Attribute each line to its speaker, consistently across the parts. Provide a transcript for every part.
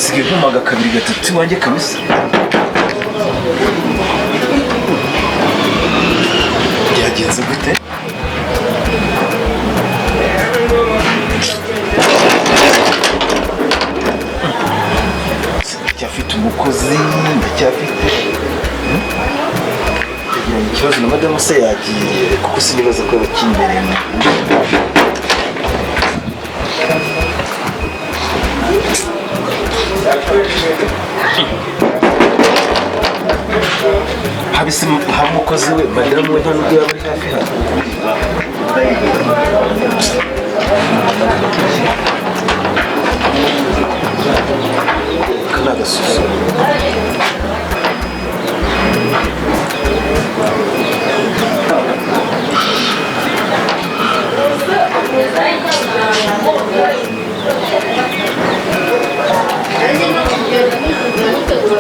Speaker 1: usigaye nkomaga kabiri gatatu wanjye kabisa. Byagenze gute? Ndacyafite umukozi, ndacyafite ikibazo na madamu se yagiye kuko sinibaza ko bakimbereye. Habise hamukozi we madamu we ntabwo yaba ari hafi hano. Kana gasusu.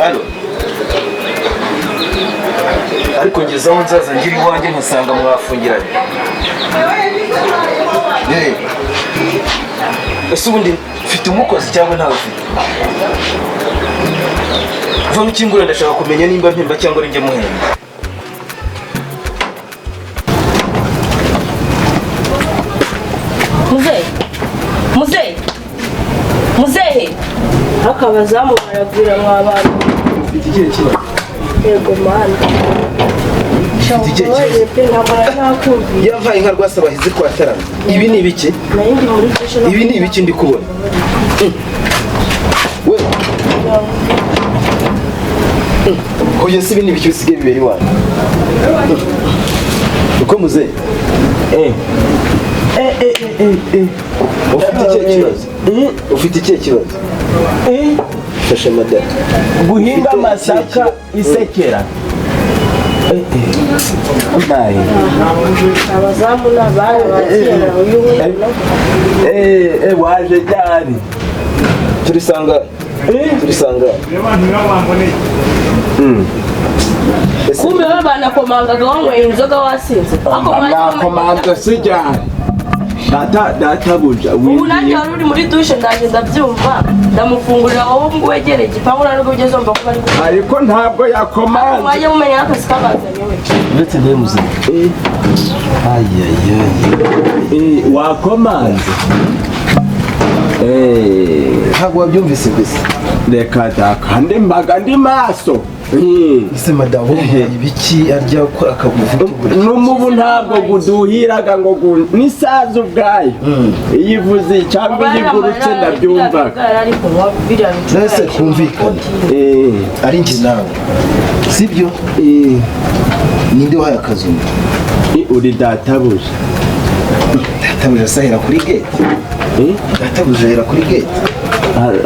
Speaker 1: Alo. Ariko ngezaho nzaza ngira iwanjye nkasanga mwafungiranye. Ese ubundi mfite umukozi cyangwa ntawe ufite? Vuba ukingura ndashaka kumenya nimba mpemba cyangwa ari njye muhemba.
Speaker 2: Muzehe akabazamu barabwira mw'abantu.
Speaker 1: Ufite ikihe kibazo?
Speaker 2: Yego mwana.
Speaker 1: Ufite ikihe kibazo? Yavaye inka rwasa bahize kwa tarama. Ibi ni ibiki? Ibi ni ibiki ndi kubona? We. Hoye si ibindi biki bisigaye bibera iwanyu. Uko muzehe? Ufite ikihe kibazo? Fasha madame.
Speaker 3: Guhinga amasaka isekera. Nayi.
Speaker 2: Abazamu n'abana bakira uyu.
Speaker 3: Waje cyane.
Speaker 1: Turisanga.
Speaker 2: Kumbe babana komangaga wanyweye inzoga wasinze.
Speaker 3: Komanga sijyane. Databuja.
Speaker 2: Ubu nanjye wari uri muri dushe ndaje ndabyumva. Ndamufungurira wowe ngo wegere igipangu ntabwo ugeze umva ko bari.
Speaker 3: Ariko ntabwo yakomanze.
Speaker 2: Waje mumenya akazi kabazanye we.
Speaker 1: Ndetse nawe muzima.
Speaker 3: Wakomanze.
Speaker 1: Ntabwo wabyumvise gusa.
Speaker 3: Reka kandi mbaga ndi maso.
Speaker 1: Ese madamu ibiki arya ko akavuga
Speaker 3: n'umubu ntabwo guduhiraga ngo nisaza ubwayo yivuze cyangwa yigurutse ndabyumva
Speaker 1: nese kumvikana ari njye nawe sibyo ninde wahaye akazungu
Speaker 3: uri databuja
Speaker 1: sahera kuri gate databuja ahera kuri gate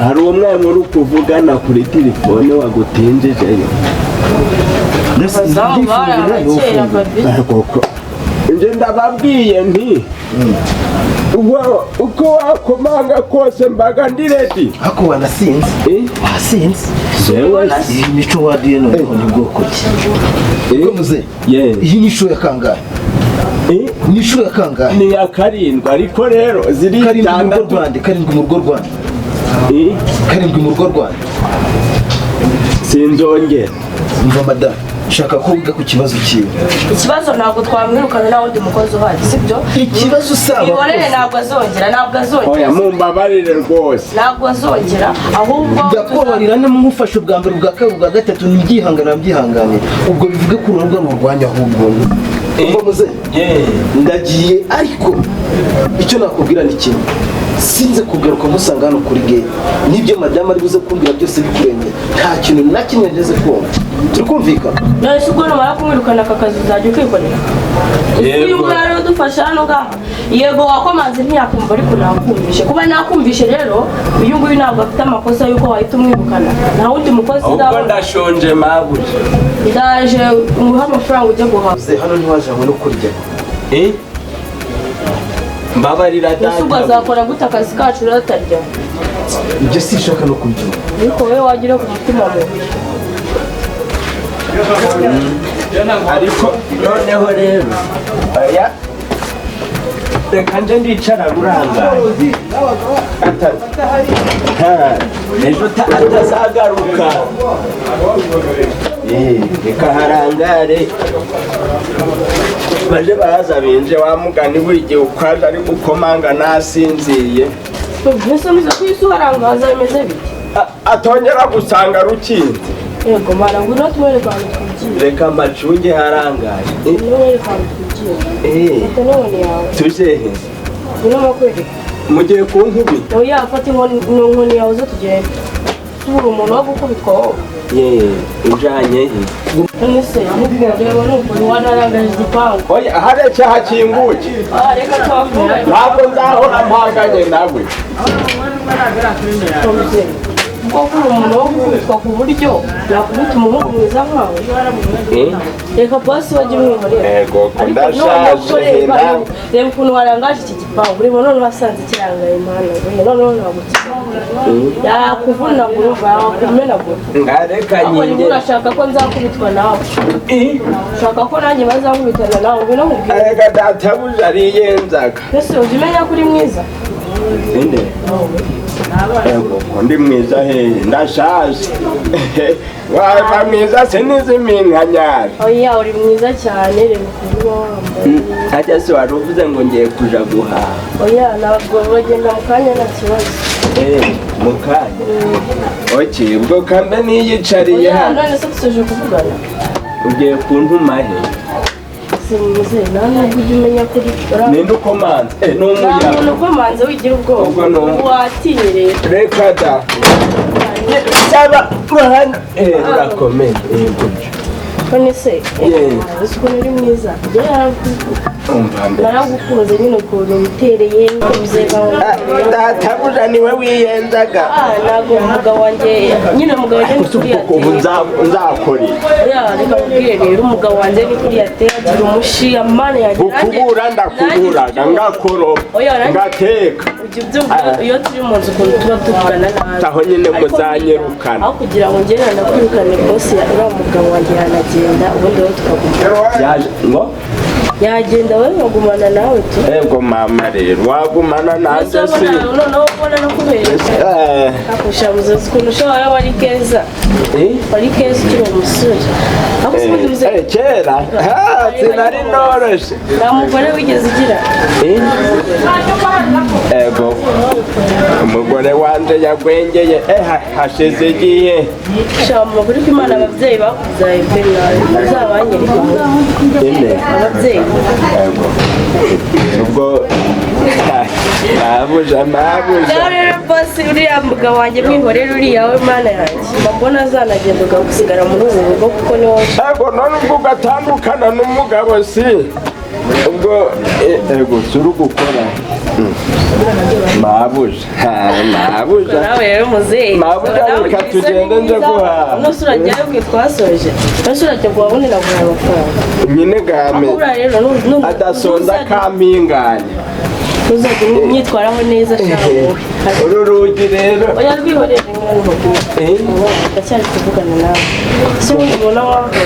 Speaker 3: hari umwe muri kuvugana kuri telefone wagutinjejeyo nje ndababwiye nti uko wakomanga kose mbaga ndi ready
Speaker 1: ako wanasinze wasinze imico wadiye none ni bwoko ki muze iyi ni show ya kangahe ni show ya kangahe
Speaker 3: ni ya karindwi ariko rero ziri
Speaker 1: karindwi mu rugo Rwanda karindwi mu rugo Rwanda
Speaker 3: sinzongera
Speaker 1: mva madame shaka ko wiga ku kibazo kiwe
Speaker 2: ikibazo ntabwo twamwirukana nawe ndi mukozi uhari sibyo
Speaker 1: ikibazo usaba
Speaker 2: ibonere ntabwo azongera
Speaker 3: oya mumbabarire rwose
Speaker 2: ntabwo azongera ahubwo
Speaker 1: ndakubabarira namufashe ubwa mbere ubwa kabiri ubwa gatatu n'ibyihangane ubwo bivuge ko urugo rurwanya ahubwo muze ndagiye ariko icyo nakubwira ni kimwe sinze kugaruka musanga hano kuri gate nibyo madame ari buze kumbwira byose bikurenge nta kintu na kimwe ngeze kumva turi kumvikana
Speaker 2: nese ubwo numara kumwirukana aka kazi uzajya ukikorera uyu mwana udufasha hano ngaha yego wakomanze ntiyakumva ariko nakumvishe kuba nakumvishe rero uyu nguyu ntabwo afite amakosa yuko wahita umwirukana nta wundi mukozi
Speaker 3: ubwo ndashonje mabuja
Speaker 2: ndaje umuha amafaranga ujye guhaha
Speaker 1: hano ntiwajanywe no kurya
Speaker 3: mbabarira data
Speaker 2: ubwo azakora gute akazi kacu ratarya
Speaker 1: ibyo sishaka no kurya
Speaker 2: ariko wowe wagira ku mutima mubi
Speaker 3: ariko noneho rero reka nje ndicara burangaye ejo atazagaruka reka harangare baje baraza binje wa mugani buri gihe ukwaje ari gukomanga nasinziye
Speaker 2: mbese muze kwisi harangaza bimeze bite
Speaker 3: atongera gusanga rukinze
Speaker 2: yego mara ngwino tuwereka ahantu twigiye
Speaker 3: reka mbacunge harangaye
Speaker 2: tuwereka ahantu twigiye telefone yawe
Speaker 3: tuje he
Speaker 2: ngwino makwereka
Speaker 3: mugiye kunkubi
Speaker 2: oya fata inkoni yawe zo tugende tubura umuntu wo gukubitwa wowe
Speaker 3: ujanye he
Speaker 2: nese reba nuko wanarangaje igipangu
Speaker 3: oya hareke hakinguke
Speaker 2: reka twafunga
Speaker 3: ntabwo nzahora mpanganye nawe
Speaker 2: ubwo umuntu wo gukubitwa ku buryo yakubita umuhungu mwiza nkawe reka basi wajya umwihorera
Speaker 3: yego ndashaje
Speaker 2: reba ukuntu warangaje iki gipangu urimo none wasanze kirangaye impano noneho ntabwo yakuvunagura umva yakumenagura
Speaker 3: ngareka nyinge
Speaker 2: urashaka ko nzakubitwa nawe ushaka ko nanjye bazakubitana nawe ngwino nkubwire
Speaker 3: reka databuja ariyenzaga
Speaker 2: mbese ujya umenya ko uri mwiza
Speaker 3: inde ndi mwiza he ndashaje waba mwiza se n'iziminkanyari
Speaker 2: oya uri mwiza cyane reba ukuntu uba wambaye
Speaker 3: hajya se wari uvuze ngo ngiye kuja guhaha
Speaker 2: oya ntabwo bagenda mu kanya nta kibazo
Speaker 3: mu kanya oke ubwo kambe niyicariye hano
Speaker 2: none se dusoje kuvugana
Speaker 3: ugiye kuntuma he
Speaker 2: simwize nta nubwo ujya umenya kuri
Speaker 3: ninde ukomanze ni umuyaga
Speaker 2: nta muntu ukomanze wigira ubwoba watinye rero
Speaker 3: reka da saba hano urakomeye
Speaker 2: none se uzi ukuntu uri mwiza naragukunze nyine ukuntu witereye nkuze
Speaker 3: databuja niwe wiyenzaga
Speaker 2: ntabwo umugabo wanjye nyine umugabo wanjye ni kuri
Speaker 3: ubu nzakora
Speaker 2: reka mubwire rero umugabo wanjye ni kuri agira umushi amane yanjye
Speaker 3: ukubura ndakuburaga ngakoropa ngateka
Speaker 2: iyo turi mu nzu ukuntu tuba tuvugana nabi
Speaker 3: aho nyine muzanyirukana
Speaker 2: aho kugira ngo ngere nakwirukane bose uriya mugabo wanjye yanagenda ubundi rero tukaguma yagenda wowe wagumana nawe tu
Speaker 3: ego mama rero wagumana nanjye si
Speaker 2: noneho ubona no kubereka akushabuze ukuntu ushobora wari keza wari keza ukiri umusore
Speaker 3: kera sinari noroshye
Speaker 2: nta mugore wigeze ugira
Speaker 3: ego umugore wanjye yagwengeye hashize igihe
Speaker 2: shamba kuri ko imana ababyeyi bakubyaye pe nawe uzabanyereka ababyeyi
Speaker 3: ubwo nabuja
Speaker 2: rero bose uriya mugabo wanjye mwihorera uriya we mana yanjye mbona azanagenda ugasigara muri ubu rugo kuko ni wowe
Speaker 3: ego none ubwo ugatandukana n'umugabo si ubwo ego turi gukora mabuja
Speaker 2: nawe rero muzeyi
Speaker 3: mabuja reka tugende nje guhaha
Speaker 2: nose urajyayo bwe twasoje nose urajya guhaha ubundi naguhaye amafaranga
Speaker 3: nyine game adasonza kampinganya
Speaker 2: ntuzajya umwitwaraho neza cyangwa
Speaker 3: uru rugi rero
Speaker 2: oya rwihorere rimwe n'umugore ndacyari kuvugana nawe ese ubundi ubona wabunda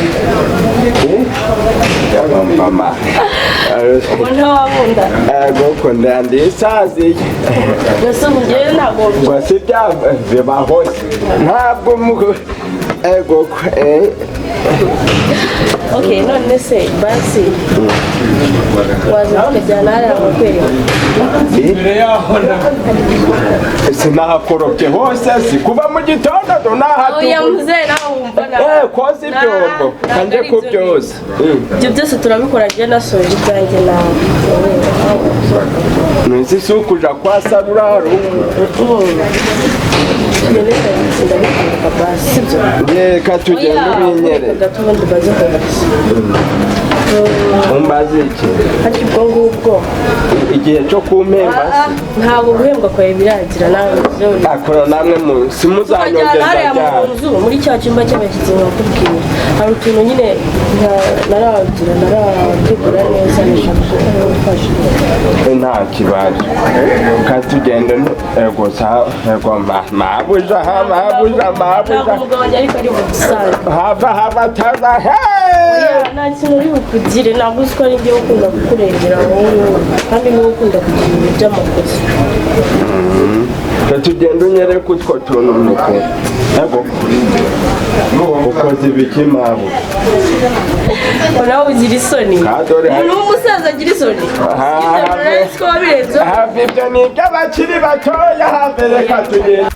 Speaker 3: mama
Speaker 2: ubona wabunda
Speaker 3: goko ndandisaziye
Speaker 2: mbese umugore ntabwo
Speaker 3: ngo si bibaho ntabwo goko
Speaker 2: ok none se basi waza tukajyana hariya bakwereka
Speaker 3: sinahakorobye hose si kuva mu gitondo
Speaker 2: oya muzeyi nawe wumva nawe
Speaker 3: koza ibyombo kanjye ku byose
Speaker 2: ibyo byose turabikora njye nasoje ibyanjye nawe
Speaker 3: nzi si ukuja kwa saruraro
Speaker 2: ndabikwereka basi sibyo
Speaker 3: reka tugende ubinyere
Speaker 2: gatubundi baze kubaza
Speaker 3: umbaze iki
Speaker 2: ariko ubwo ngubwo
Speaker 3: igihe cyo kumpemba
Speaker 2: ntabwo guhembwa kwawe biragira nawe
Speaker 3: akora namwe simuzanyongeza
Speaker 2: hariya mu nzu muri cya cyumba cy'abashyitsi bakubwira hari utuntu nyine narategura neza nishaka gufasha.
Speaker 3: Nta kibazo katugende ego mabuja
Speaker 2: umugabo wanjye ariko ari bugusaza
Speaker 3: hava taza
Speaker 2: nta kintu uri bukugire ntabwo uzi ko ari njyewe ukunda kukurengera wowe kandi niwe ukunda kugira ibintu by'amakosa.
Speaker 3: katugende unyereke utwo tuntu nuko ego ukoze ibiki mabu
Speaker 2: nawe ugira isoni umuntu w'umusaza agira isoni
Speaker 3: hafi ibyo ni iby'abakiri batoya hambere katugende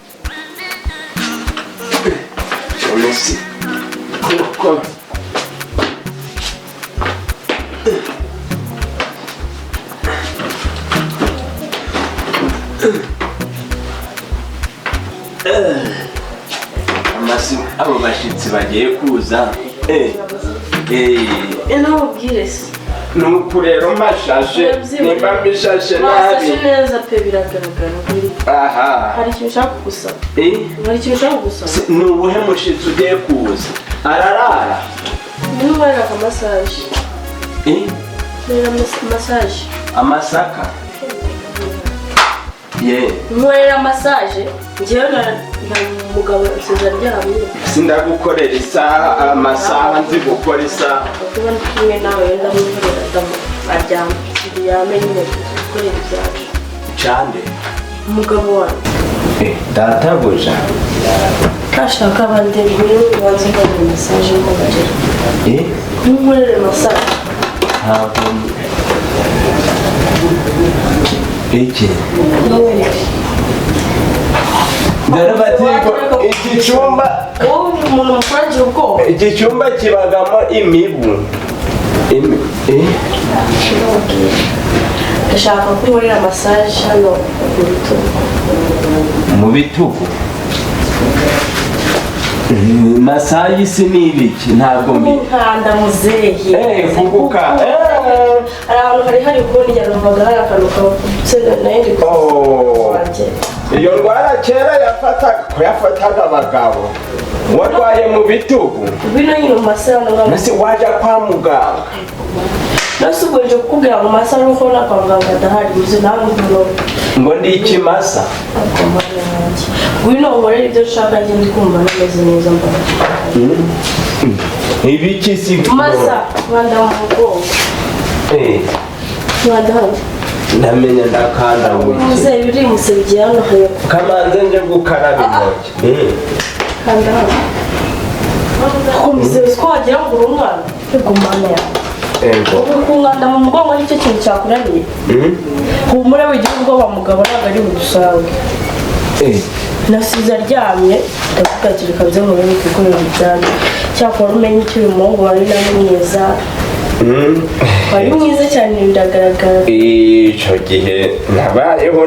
Speaker 4: abo bashitsi bagiye kuza
Speaker 2: ntubwire se
Speaker 3: nuko rero mashashe nimba mbishashe nabi
Speaker 2: neza pe biragaragara hari ikintu ushaka kugusaba hari ikintu ushaka kugusaba
Speaker 4: ni ubuhe mushitsi ugiye kuza ararara
Speaker 2: n'umwereka amasaje masaje
Speaker 4: amasaka
Speaker 2: nkorera masaje njyewe na mugabo aryamye
Speaker 3: sindagukorera isaha amasaha nzi gukora isaha
Speaker 2: kuba ndi kumwe nawe ndamubwira aryamye yamenye gukorera ibyacu
Speaker 4: cande
Speaker 2: umugabo wanjye
Speaker 4: databuja
Speaker 2: kashaka abandi ngwino ubanze mbona masaje y'umugabo nkorera masaje
Speaker 4: ntabwo iki
Speaker 3: iki cyumba kibagamo imibu
Speaker 2: ndashaka ko nkorera masaje hano
Speaker 4: mu bitugu masaje isi ni ibiki ntabwo
Speaker 2: nkanda muzehe
Speaker 3: vuguka
Speaker 2: hari ahantu hari ubundi yarumvaga hari akantu kabutse nayo ndi wanjye
Speaker 3: iyo ndwara kera yafataga abagabo warwaye mu bitugu
Speaker 2: bino nyine mu masaha
Speaker 3: mbese wajya kwa muganga
Speaker 2: nasi ubwo nje kukubwira mu masaha nuko na kwa muganga adahari uzi nawe
Speaker 4: ngo ndi ikimasa
Speaker 2: ngwino nkorera ibyo ushaka njye ndi kumva nameze neza mbona
Speaker 3: ibiki si
Speaker 2: masa mwanda mu mugongo mwanda hano
Speaker 4: ndamenya ndakanda
Speaker 2: muzehe uri musebigiye hano hepfo
Speaker 3: kamanze nje gukaraba intoki
Speaker 2: kanda hano kuko muzehe ko wagira ngo uri umwana igumana yawe kumwanda mu mugongo nicyo kintu cyakunaniye humura wigira ubwoba mugabo ntabwo ari budusange nasize aryamye ndavuga ati reka nze murebe kwikorera ibyanjye cyakora umenye icyo uyu muhungu wari nawe mwiza wari mwiza cyane biragaragara
Speaker 3: icyo gihe nabayeho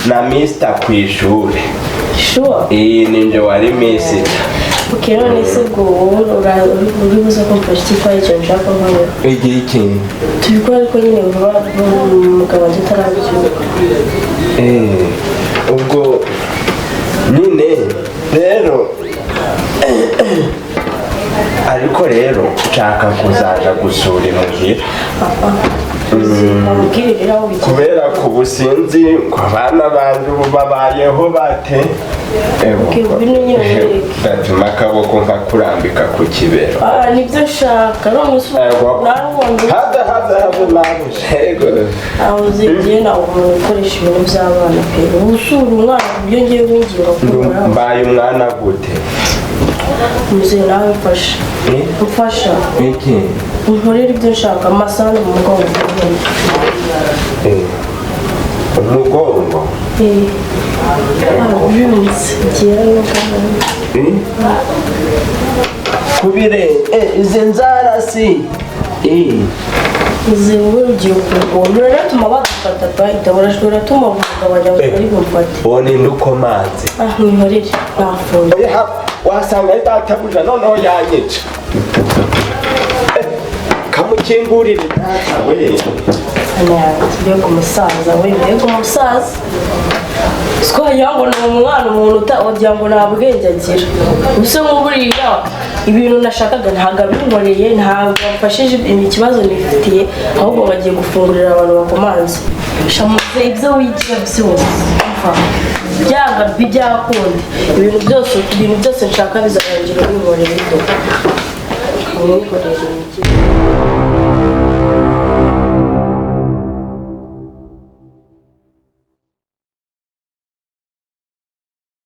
Speaker 3: na misita ku ishuri ninjye wari misita
Speaker 2: none se ubwo wowe uri buze kumfasha iki twari icyo nshaka nkora
Speaker 3: igihe ikintu
Speaker 2: tubikora ariko nyine vuba umugabo wanjye atarabyuka
Speaker 3: ubwo nyine rero ariko rero nshaka kuzaja gusura imuhira kubera ku businzi ngo abana banjye ubu babayeho bate gatuma akaboko nkakurambika ku kibero
Speaker 2: nibyo nshaka aho uzigiye nawe ukoresha ibintu by'abana pe ubu usura umwana ku buryo ngiye winginga kumura
Speaker 3: mbaye umwana gute
Speaker 2: muzehe nawe mfasha unkorera ibyo nshaka amasahani mu mugongo
Speaker 3: umugongo
Speaker 2: yunitse ngira
Speaker 4: kubire izi nzara si
Speaker 2: izi wowe ugiye kurwanya uratuma badufata bahita uratuma bakagabanya bari bumfate
Speaker 4: uwo ni ndukomanze
Speaker 2: mwihorere nafunze
Speaker 3: wasanga ari databuja noneho yanyica kamukingurire data we
Speaker 2: mbega umusaza we mbega umusaza siko wagira ngo ni umwana umuntu wagira ngo nta bwenge agira ubuse nk'uburiya ibintu nashakaga ntabwo abinkoreye, ntabwo bamfashije ikibazo nifitiye, ahubwo bagiye gufungurira abantu bakomanze. Shamuze ibyo wigira byose byanga byakunda, ibintu byose nshaka bizarangira binkoreye.